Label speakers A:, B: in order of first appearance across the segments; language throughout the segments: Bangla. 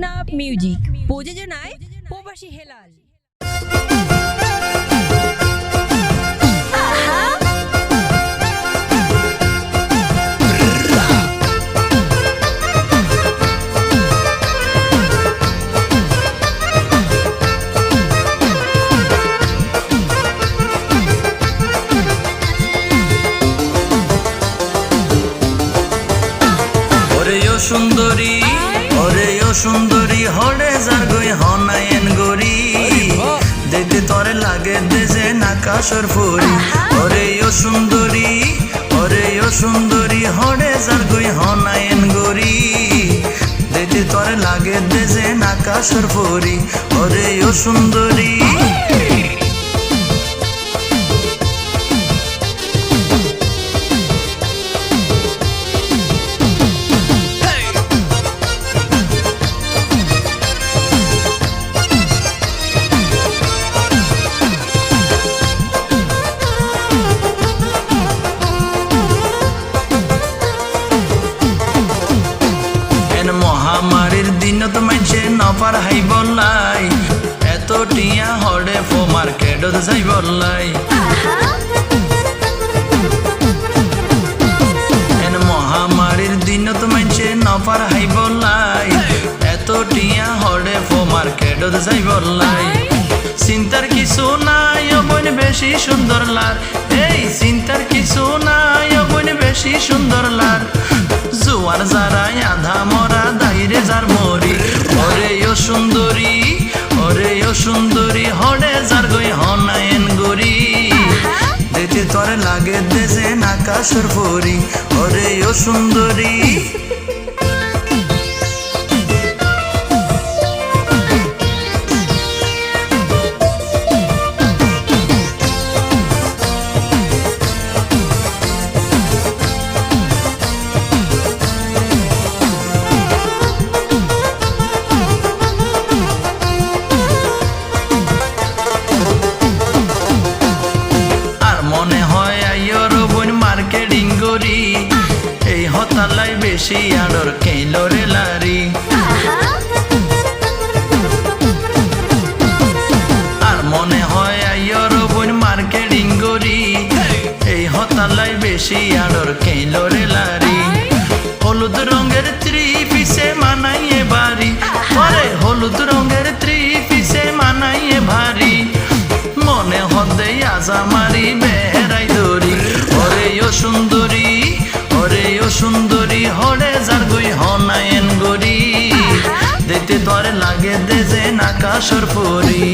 A: টেকনাফ মিউজিক প্রযোজনায় প্রবাসী হেলাল।
B: সুন্দরী ওরে ও সুন্দরী হরে যার গই হনায়ন গরি দেখতে তরে লাগে দেশে নাকাশর ফুরি ওরে ও সুন্দরী ওরে ও সুন্দরী হরে যার গই হনায়ন গরি দেখতে তরে লাগে দেশে নাকাশর ফুরি ওরে ও সুন্দরী মহামারীর দিনত মানছে নপার হাই বললাই এত টিয়া হরে ফো মার্কেটত যাই বললাই মহামারীর দিনত মানছে নপার হাই বললাই এত টিয়া হরে ফো মার্কেটত যাই বললাই চিন্তার কিছু নাই বোন বেশি সুন্দর লার এই চিন্তার কিছু নাই বোন বেশি সুন্দর লার জোয়ার যারাই আধা মরা দাইরে যার মরি ওরে ও সুন্দরী ওরে ও সুন্দরী হরে যার গই হনায়ন গরি দেখতে তরে লাগে দেশে নাকাশর ফুরি ওরে ও সুন্দরী এই হতালাই বেশি আড়র কেইলরে লারি আর মনে হয় আইয়র বোন মার্কেটিং করি এই হতালাই বেশি আড়র কেইলরে লারি হলুদ রঙের ত্রি পিসে মানাইয়ে বাড়ি পরে হলুদ রঙের ত্রি পিসে মানাইয়ে ভারী মনে হদে আজা মারি বেহেরাই দড়ি ওরে ও সুন্দরী ওরে ও সুন্দরী হরে যার গই হনায়ন গরি দেখতে তরে লাগে দেশে নাকাশর ফুরি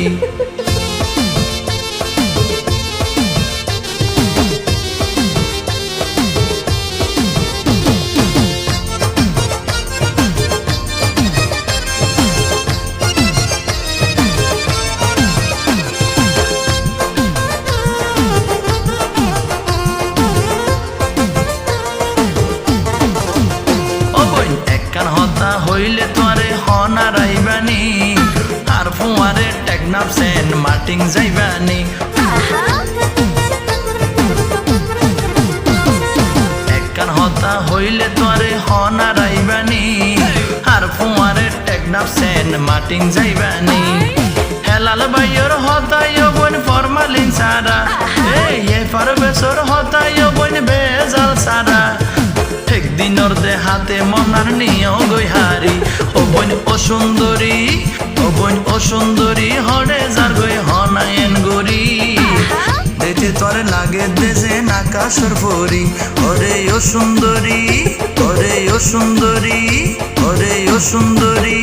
B: হইলে তোরে হনা রাইবানি আর ফুয়ারে টেকনাফ সেন্ট মার্টিন যাইবানি একখান হতা হইলে তোরে হনা রাইবানি আর ফুয়ারে টেকনাফ সেন্ট মার্টিন যাইবানি হেলাল ভাইয়ের হতায় বোন ফরমালিন সারা এই পারবেশর হতায় বোন বেজাল সারা একদিনর দেহাতে মনার নিয় গই হারি ও বোন ও সুন্দরী ও বোন ও সুন্দরী হরে যার গই হনায়ন গরি দেখতে তরে লাগে দেশে নাকাশর ফুরি ওরে ও সুন্দরী ওরে ও সুন্দরী ওরে ও সুন্দরী